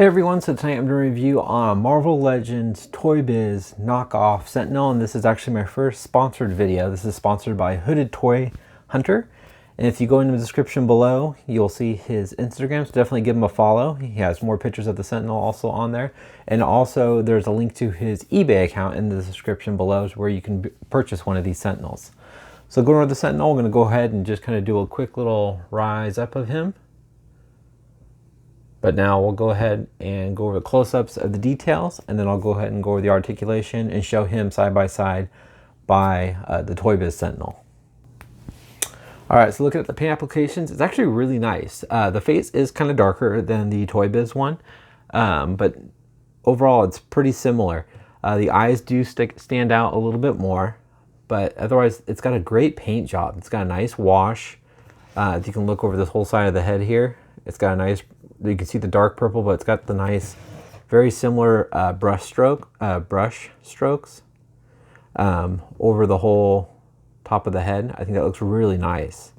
Hey everyone, so tonight I'm doing a review on Marvel Legends Toy Biz knockoff Sentinel, and this is actually my first sponsored video. This is sponsored by Hooded Toy Hunter, and if you go into the description below, you'll see his Instagram, so definitely give him a follow. He has more pictures of the Sentinel also on there, and also there's a link to his eBay account in the description below where you can purchase one of these Sentinels. So going over the Sentinel, I'm going to go ahead and just kind of do a quick little rise up of him. But now we'll go ahead and go over the close-ups of the details, and then I'll go ahead and go over the articulation and show him side by side by the Toy Biz Sentinel. All right, so looking at the paint applications, it's actually really nice. The face is kind of darker than the Toy Biz one, but overall it's pretty similar. The eyes do stand out a little bit more, but otherwise it's got a great paint job. It's got a nice wash. If you can look over this whole side of the head here, it's got a nice, you can see the dark purple, but it's got the nice, very similar brush strokes over the whole top of the head. I think that looks really nice.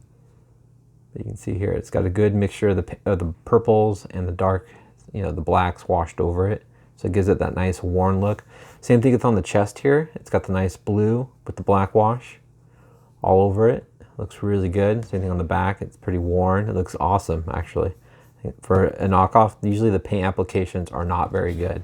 But you can see here, it's got a good mixture of the purples and the dark, the blacks washed over it. So it gives it that nice worn look. Same thing with on the chest here. It's got the nice blue with the black wash all over it. Looks really good. Same thing on the back. It's pretty worn. It looks awesome, actually. For a knockoff, usually the paint applications are not very good.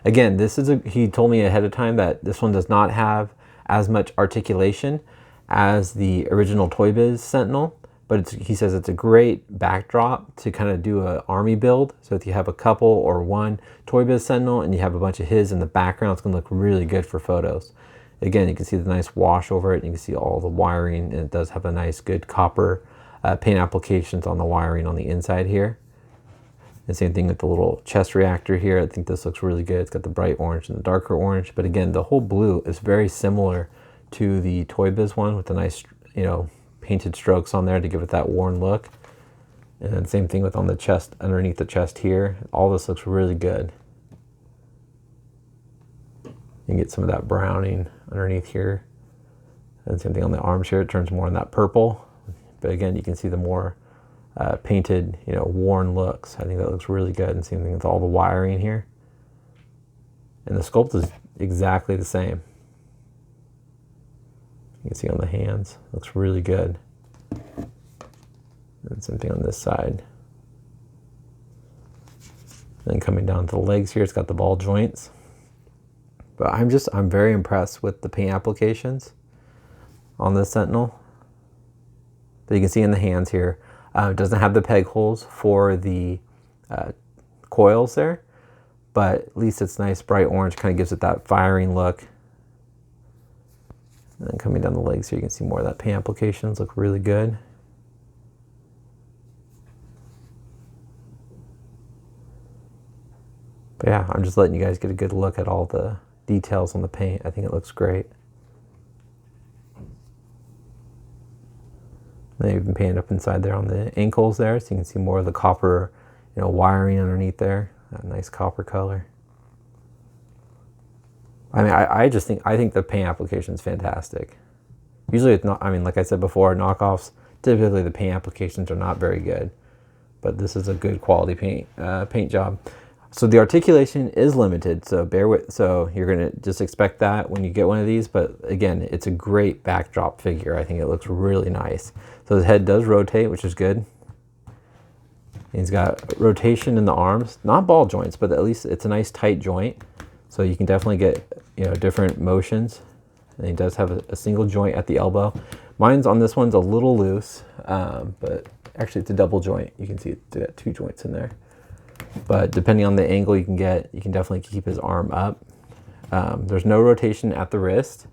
Again, he told me ahead of time that this one does not have as much articulation as the original Toy Biz Sentinel, but he says it's a great backdrop to kind of do an army build. So if you have a couple or one Toy Biz Sentinel and you have a bunch of his in the background, it's going to look really good for photos. Again, you can see the nice wash over it, and you can see all the wiring, and it does have a nice good copper paint applications on the wiring on the inside here. And same thing with the little chest reactor here. I think this looks really good. It's got the bright orange and the darker orange, but again, the whole blue is very similar to the Toy Biz one with the nice, painted strokes on there to give it that worn look. And then same thing with on the chest, underneath the chest here. All this looks really good. You can get some of that browning underneath here. And same thing on the arms here. It turns more on that purple. But again, you can see the more painted, worn looks. I think that looks really good. And same thing with all the wiring here. And the sculpt is exactly the same. You can see on the hands, looks really good. And same thing on this side. Then coming down to the legs here, it's got the ball joints. But I'm very impressed with the paint applications on this Sentinel. But you can see in the hands here, it doesn't have the peg holes for the coils there, but at least it's nice bright orange, kind of gives it that firing look. And then coming down the legs here, you can see more of that paint applications look really good. But yeah, I'm just letting you guys get a good look at all the details on the paint. I think it looks great. They even painted up inside there on the ankles there, so you can see more of the copper, wiring underneath there. That nice copper color. I mean, I think the paint application is fantastic. Usually, it's not. I mean, like I said before, knockoffs typically the paint applications are not very good, but this is a good quality paint job. So the articulation is limited, so bear with. So you're gonna just expect that when you get one of these. But again, it's a great backdrop figure. I think it looks really nice. So his head does rotate, which is good. He's got rotation in the arms, not ball joints, but at least it's a nice tight joint. So you can definitely get different motions. And he does have a single joint at the elbow. Mine's on this one's a little loose, but actually it's a double joint. You can see it's got two joints in there. But depending on the angle you can definitely keep his arm up. There's no rotation at the wrist,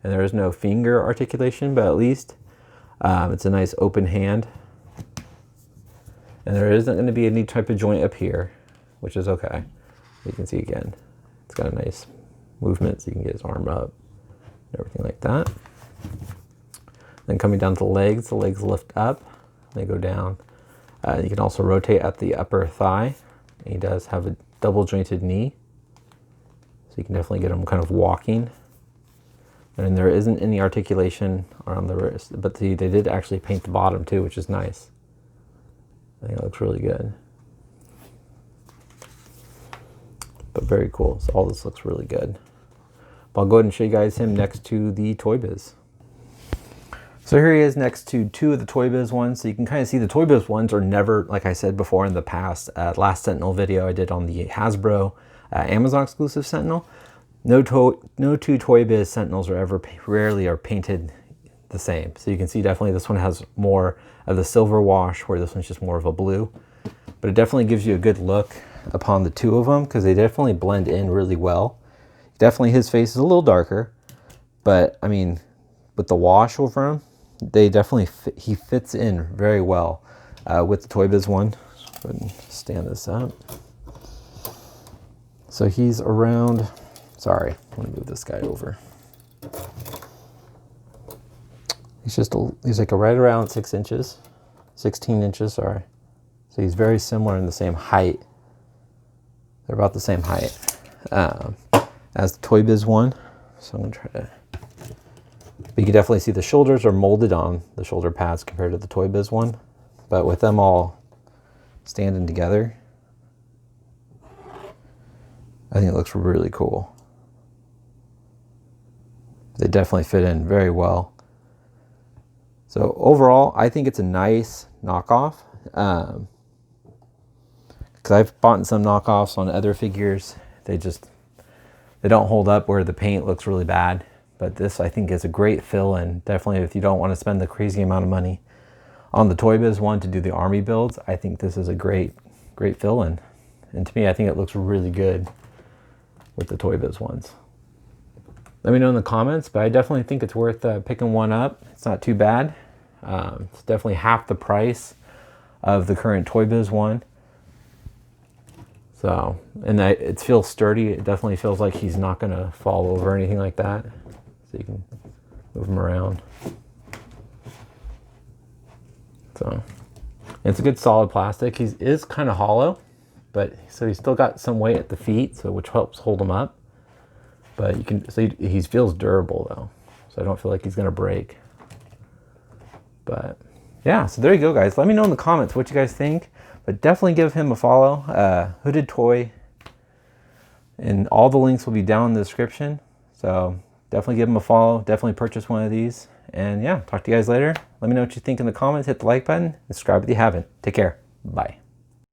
and there is no finger articulation, but at least it's a nice open hand. And there isn't going to be any type of joint up here, which is okay. You can see again, it's got a nice movement, so you can get his arm up and everything like that. Then coming down to the legs lift up, they go down. You can also rotate at the upper thigh. He does have a double jointed knee, so you can definitely get him kind of walking. And there isn't any articulation around the wrist, but they did actually paint the bottom too, which is nice. I think it looks really good. But very cool. So all this looks really good. But I'll go ahead and show you guys him next to the Toy Biz. So here he is next to two of the Toy Biz ones. So you can kind of see the Toy Biz ones are never, like I said before in the past, last Sentinel video I did on the Hasbro Amazon exclusive Sentinel. No two Toy Biz Sentinels are ever, rarely are painted the same. So you can see definitely this one has more of the silver wash, where this one's just more of a blue. But it definitely gives you a good look upon the two of them, because they definitely blend in really well. Definitely his face is a little darker, but I mean, with the wash over him, they definitely he fits in very well with the Toy Biz one. Go ahead and stand this up. So he's around, sorry, let me move this guy over. He's like right around 6 inches, 16 inches, sorry. So he's very similar in the same height. They're about the same height as the Toy Biz one. So I'm gonna try to, but you can definitely see the shoulders are molded on the shoulder pads compared to the Toy Biz one. But with them all standing together, I think it looks really cool. They definitely fit in very well. So overall, I think it's a nice knockoff. Because I've bought some knockoffs on other figures. They don't hold up, where the paint looks really bad. But this, I think, is a great fill-in. Definitely if you don't want to spend the crazy amount of money on the Toy Biz one to do the army builds, I think this is a great fill-in. And to me, I think it looks really good with the Toy Biz ones. Let me know in the comments, but I definitely think it's worth picking one up. It's not too bad. It's definitely half the price of the current Toy Biz one. So, and it feels sturdy. It definitely feels like he's not going to fall over or anything like that. So you can move him around. So, it's a good solid plastic. He is kind of hollow, but so he's still got some weight at the feet, so which helps hold him up. But you can, so he feels durable though, so I don't feel like he's gonna break. But yeah, so there you go, guys. Let me know in the comments what you guys think. But definitely give him a follow. Hooded Toy, and all the links will be down in the description. So definitely give him a follow. Definitely purchase one of these. And yeah, talk to you guys later. Let me know what you think in the comments. Hit the like button. Subscribe if you haven't. Take care. Bye.